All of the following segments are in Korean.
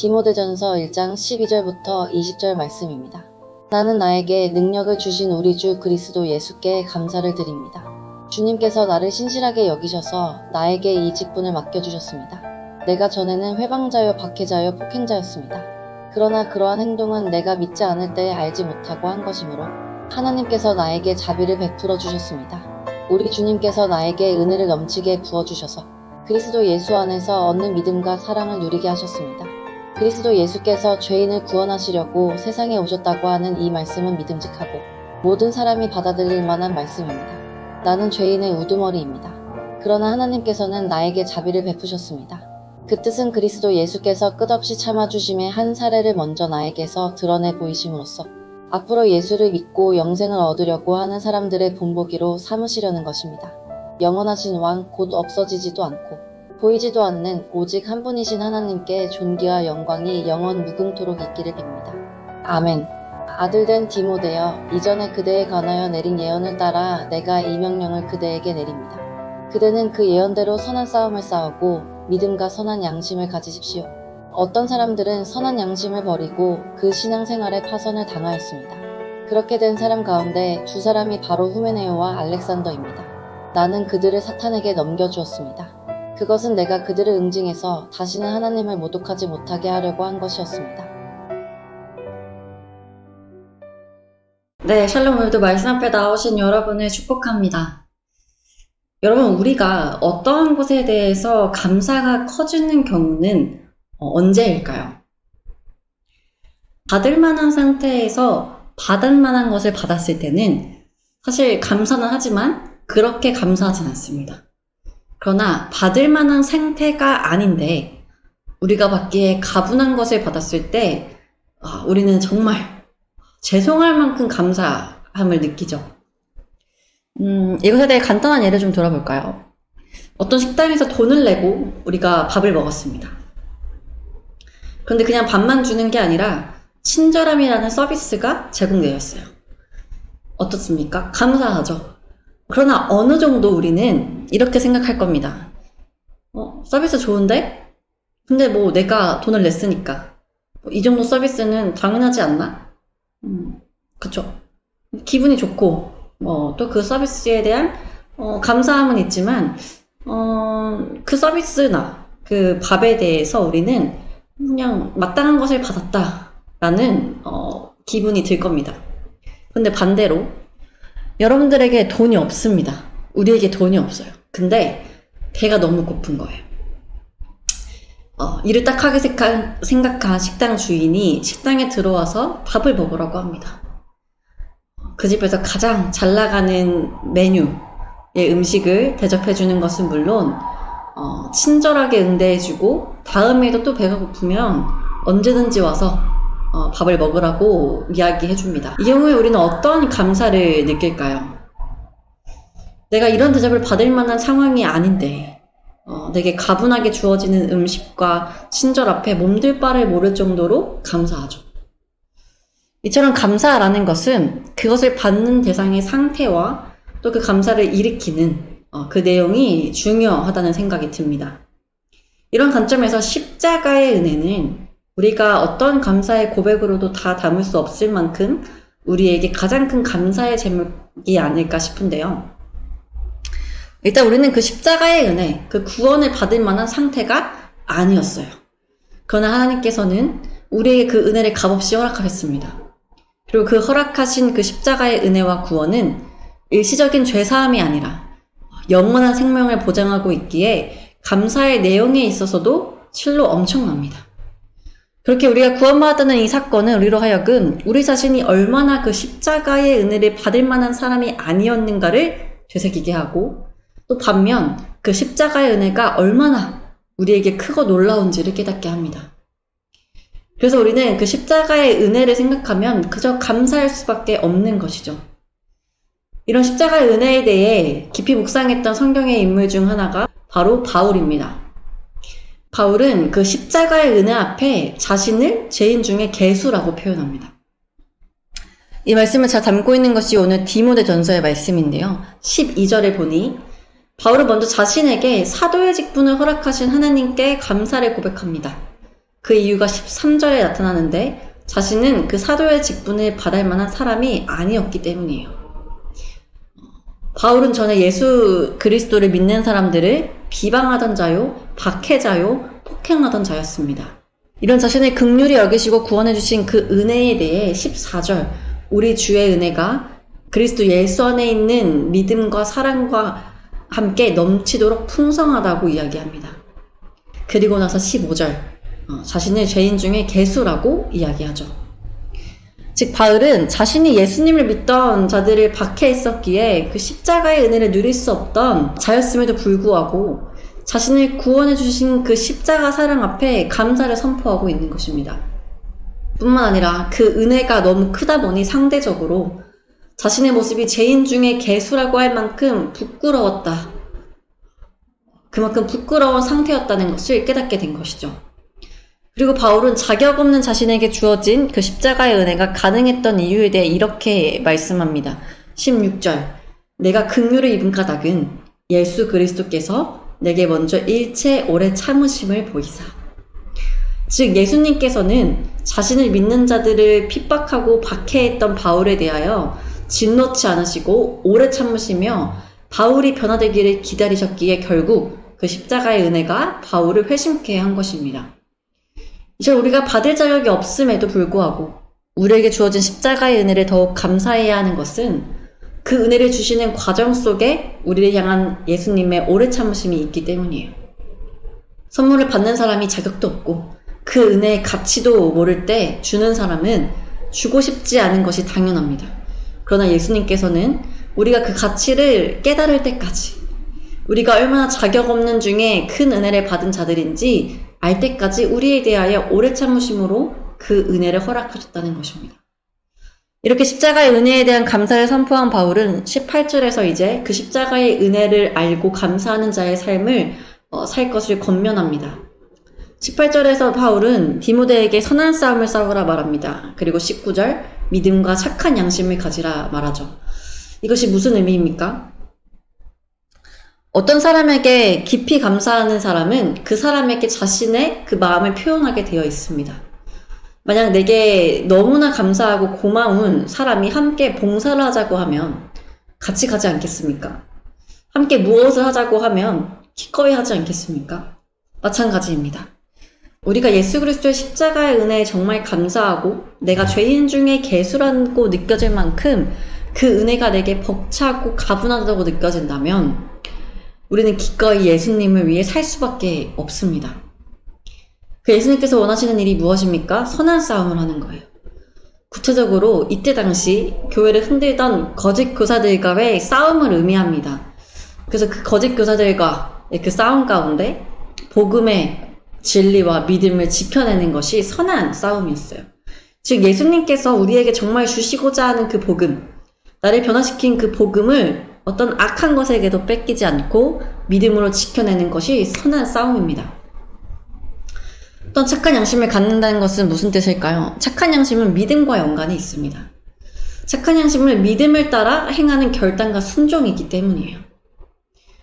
디모데전서 1장 12절부터 20절 말씀입니다. 나는 나에게 능력을 주신 우리 주 그리스도 예수께 감사를 드립니다. 주님께서 나를 신실하게 여기셔서 나에게 이 직분을 맡겨주셨습니다. 내가 전에는 회방자요 박해자요 폭행자였습니다. 그러나 그러한 행동은 내가 믿지 않을 때에 알지 못하고 한 것이므로 하나님께서 나에게 자비를 베풀어 주셨습니다. 우리 주님께서 나에게 은혜를 넘치게 부어주셔서 그리스도 예수 안에서 얻는 믿음과 사랑을 누리게 하셨습니다. 그리스도 예수께서 죄인을 구원하시려고 세상에 오셨다고 하는 이 말씀은 믿음직하고 모든 사람이 받아들일 만한 말씀입니다. 나는 죄인의 우두머리입니다. 그러나 하나님께서는 나에게 자비를 베푸셨습니다. 그 뜻은 그리스도 예수께서 끝없이 참아주심의 한 사례를 먼저 나에게서 드러내 보이심으로써 앞으로 예수를 믿고 영생을 얻으려고 하는 사람들의 본보기로 삼으시려는 것입니다. 영원하신 왕 곧 없어지지도 않고 보이지도 않는 오직 한 분이신 하나님께 존귀와 영광이 영원 무궁토록 있기를 빕니다. 아멘. 아들된 디모데여, 이전에 그대에 관하여 내린 예언을 따라 내가 이 명령을 그대에게 내립니다. 그대는 그 예언대로 선한 싸움을 싸우고 믿음과 선한 양심을 가지십시오. 어떤 사람들은 선한 양심을 버리고 그 신앙생활에 파선을 당하였습니다. 그렇게 된 사람 가운데 두 사람이 바로 후메네오와 알렉산더입니다. 나는 그들을 사탄에게 넘겨주었습니다. 그것은 내가 그들을 응징해서 다시는 하나님을 모독하지 못하게 하려고 한 것이었습니다. 네, 샬롬. 오늘도 말씀 앞에 나오신 여러분을 축복합니다. 여러분, 우리가 어떠한 것에 대해서 감사가 커지는 경우는 언제일까요? 받을 만한 상태에서 받을 만한 것을 받았을 때는 사실 감사는 하지만 그렇게 감사하진 않습니다. 그러나 받을 만한 상태가 아닌데 우리가 받기에 가분한 것을 받았을 때 우리는 정말 죄송할 만큼 감사함을 느끼죠. 이것에 대해 간단한 예를 좀 들어볼까요? 어떤 식당에서 돈을 내고 우리가 밥을 먹었습니다. 그런데 그냥 밥만 주는 게 아니라 친절함이라는 서비스가 제공되었어요. 어떻습니까? 감사하죠. 그러나 어느 정도 우리는 이렇게 생각할 겁니다. 서비스 좋은데? 근데 뭐 내가 돈을 냈으니까 이 정도 서비스는 당연하지 않나? 그쵸. 기분이 좋고 또 그 서비스에 대한 감사함은 있지만 그 서비스나 그 밥에 대해서 우리는 그냥 마땅한 것을 받았다라는 기분이 들 겁니다. 근데 반대로 여러분들에게 돈이 없습니다. 우리에게 돈이 없어요. 근데 배가 너무 고픈 거예요. 이를 딱하게 생각한 식당 주인이 식당에 들어와서 밥을 먹으라고 합니다. 그 집에서 가장 잘 나가는 메뉴의 음식을 대접해주는 것은 물론 친절하게 응대해주고 다음에도 또 배가 고프면 언제든지 와서 밥을 먹으라고 이야기해줍니다. 이 경우에 우리는 어떤 감사를 느낄까요? 내가 이런 대접을 받을 만한 상황이 아닌데 내게 가분하게 주어지는 음식과 친절 앞에 몸둘 바를 모를 정도로 감사하죠. 이처럼 감사라는 것은 그것을 받는 대상의 상태와 또 그 감사를 일으키는 그 내용이 중요하다는 생각이 듭니다. 이런 관점에서 십자가의 은혜는 우리가 어떤 감사의 고백으로도 다 담을 수 없을 만큼 우리에게 가장 큰 감사의 제목이 아닐까 싶은데요. 일단 우리는 그 십자가의 은혜, 그 구원을 받을 만한 상태가 아니었어요. 그러나 하나님께서는 우리에게 그 은혜를 값없이 허락하셨습니다. 그리고 그 허락하신 그 십자가의 은혜와 구원은 일시적인 죄사함이 아니라 영원한 생명을 보장하고 있기에 감사의 내용에 있어서도 실로 엄청납니다. 그렇게 우리가 구원받았다는 이 사건은 우리로 하여금 우리 자신이 얼마나 그 십자가의 은혜를 받을 만한 사람이 아니었는가를 되새기게 하고 또 반면 그 십자가의 은혜가 얼마나 우리에게 크고 놀라운지를 깨닫게 합니다. 그래서 우리는 그 십자가의 은혜를 생각하면 그저 감사할 수밖에 없는 것이죠. 이런 십자가의 은혜에 대해 깊이 묵상했던 성경의 인물 중 하나가 바로 바울입니다. 바울은 그 십자가의 은혜 앞에 자신을 죄인 중에 개수라고 표현합니다. 이 말씀을 잘 담고 있는 것이 오늘 디모데전서의 말씀인데요. 12절에 보니 바울은 먼저 자신에게 사도의 직분을 허락하신 하나님께 감사를 고백합니다. 그 이유가 13절에 나타나는데 자신은 그 사도의 직분을 받을 만한 사람이 아니었기 때문이에요. 바울은 전에 예수 그리스도를 믿는 사람들을 비방하던 자요, 박해자요, 폭행하던 자였습니다. 이런 자신을 긍휼히 여기시고 구원해주신 그 은혜에 대해 14절, 우리 주의 은혜가 그리스도 예수 안에 있는 믿음과 사랑과 함께 넘치도록 풍성하다고 이야기합니다. 그리고 나서 15절, 자신을 죄인 중에 괴수라고 이야기하죠. 즉 바울은 자신이 예수님을 믿던 자들을 박해했었기에 그 십자가의 은혜를 누릴 수 없던 자였음에도 불구하고 자신을 구원해 주신 그 십자가 사랑 앞에 감사를 선포하고 있는 것입니다. 뿐만 아니라 그 은혜가 너무 크다 보니 상대적으로 자신의 모습이 죄인 중에 괴수라고 할 만큼 부끄러웠다. 그만큼 부끄러운 상태였다는 것을 깨닫게 된 것이죠. 그리고 바울은 자격 없는 자신에게 주어진 그 십자가의 은혜가 가능했던 이유에 대해 이렇게 말씀합니다. 16절, 내가 긍휼을 입은 까닭은 예수 그리스도께서 내게 먼저 일체 오래 참으심을 보이사. 즉 예수님께서는 자신을 믿는 자들을 핍박하고 박해했던 바울에 대하여 진노치 않으시고 오래 참으시며 바울이 변화되기를 기다리셨기에 결국 그 십자가의 은혜가 바울을 회심케 한 것입니다. 이제 우리가 받을 자격이 없음에도 불구하고 우리에게 주어진 십자가의 은혜를 더욱 감사해야 하는 것은 그 은혜를 주시는 과정 속에 우리를 향한 예수님의 오래 참으심이 있기 때문이에요. 선물을 받는 사람이 자격도 없고 그 은혜의 가치도 모를 때 주는 사람은 주고 싶지 않은 것이 당연합니다. 그러나 예수님께서는 우리가 그 가치를 깨달을 때까지, 우리가 얼마나 자격 없는 중에 큰 은혜를 받은 자들인지 알 때까지 우리에 대하여 오래 참으심으로 그 은혜를 허락하셨다는 것입니다. 이렇게 십자가의 은혜에 대한 감사를 선포한 바울은 18절에서 이제 그 십자가의 은혜를 알고 감사하는 자의 삶을 살 것을 권면합니다. 18절에서 바울은 디모데에게 선한 싸움을 싸우라 말합니다. 그리고 19절, 믿음과 착한 양심을 가지라 말하죠. 이것이 무슨 의미입니까? 어떤 사람에게 깊이 감사하는 사람은 그 사람에게 자신의 그 마음을 표현하게 되어 있습니다. 만약 내게 너무나 감사하고 고마운 사람이 함께 봉사를 하자고 하면 같이 가지 않겠습니까? 함께 무엇을 하자고 하면 기꺼이 하지 않겠습니까? 마찬가지입니다. 우리가 예수 그리스도의 십자가의 은혜에 정말 감사하고 내가 죄인 중에 괴수라고 느껴질 만큼 그 은혜가 내게 벅차고 가분하다고 느껴진다면 우리는 기꺼이 예수님을 위해 살 수밖에 없습니다. 그 예수님께서 원하시는 일이 무엇입니까? 선한 싸움을 하는 거예요. 구체적으로 이때 당시 교회를 흔들던 거짓 교사들과의 싸움을 의미합니다. 그래서 그 거짓 교사들과 그 싸움 가운데 복음의 진리와 믿음을 지켜내는 것이 선한 싸움이었어요. 즉 예수님께서 우리에게 정말 주시고자 하는 그 복음, 나를 변화시킨 그 복음을 어떤 악한 것에게도 뺏기지 않고 믿음으로 지켜내는 것이 선한 싸움입니다. 어떤 착한 양심을 갖는다는 것은 무슨 뜻일까요? 착한 양심은 믿음과 연관이 있습니다. 착한 양심은 믿음을 따라 행하는 결단과 순종이기 때문이에요.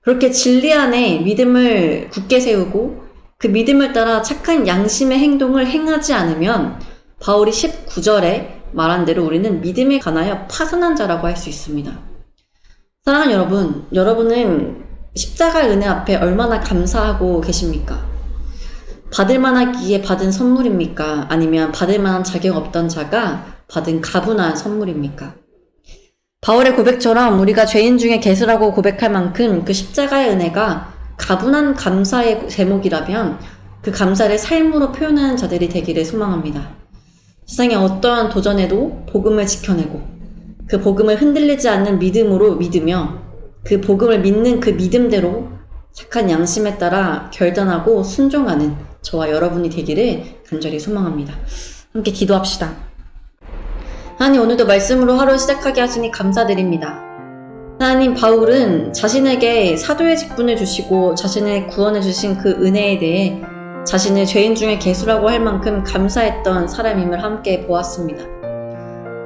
그렇게 진리 안에 믿음을 굳게 세우고 그 믿음을 따라 착한 양심의 행동을 행하지 않으면 바울이 19절에 말한 대로 우리는 믿음에 관하여 파선한 자라고 할 수 있습니다. 사랑하는 여러분, 여러분은 십자가의 은혜 앞에 얼마나 감사하고 계십니까? 받을 만하기에 받은 선물입니까? 아니면 받을 만한 자격 없던 자가 받은 가분한 선물입니까? 바울의 고백처럼 우리가 죄인 중에 괴수라고 고백할 만큼 그 십자가의 은혜가 가분한 감사의 제목이라면 그 감사를 삶으로 표현하는 자들이 되기를 소망합니다. 세상의 어떠한 도전에도 복음을 지켜내고 그 복음을 흔들리지 않는 믿음으로 믿으며 그 복음을 믿는 그 믿음대로 착한 양심에 따라 결단하고 순종하는 저와 여러분이 되기를 간절히 소망합니다. 함께 기도합시다. 하나님, 오늘도 말씀으로 하루 시작하게 하시니 감사드립니다. 하나님, 바울은 자신에게 사도의 직분을 주시고 자신을 구원해 주신 그 은혜에 대해 자신을 죄인 중에 괴수라고 할 만큼 감사했던 사람임을 함께 보았습니다.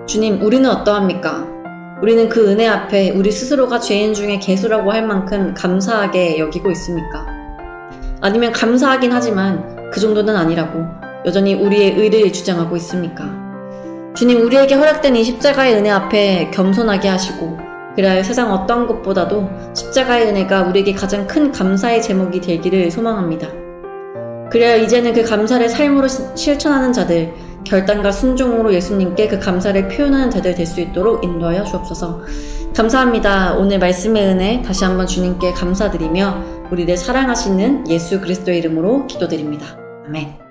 주님, 우리는 어떠합니까? 우리는 그 은혜 앞에 우리 스스로가 죄인 중에 괴수라고 할 만큼 감사하게 여기고 있습니까? 아니면 감사하긴 하지만 그 정도는 아니라고, 여전히 우리의 의를 주장하고 있습니까? 주님, 우리에게 허락된 이 십자가의 은혜 앞에 겸손하게 하시고, 그래야 세상 어떤 것보다도 십자가의 은혜가 우리에게 가장 큰 감사의 제목이 되기를 소망합니다. 그래야 이제는 그 감사를 삶으로 실천하는 자들, 결단과 순종으로 예수님께 그 감사를 표현하는 자들 될 수 있도록 인도하여 주옵소서. 감사합니다. 오늘 말씀의 은혜 다시 한번 주님께 감사드리며 우리를 사랑하시는 예수 그리스도의 이름으로 기도드립니다. 아멘.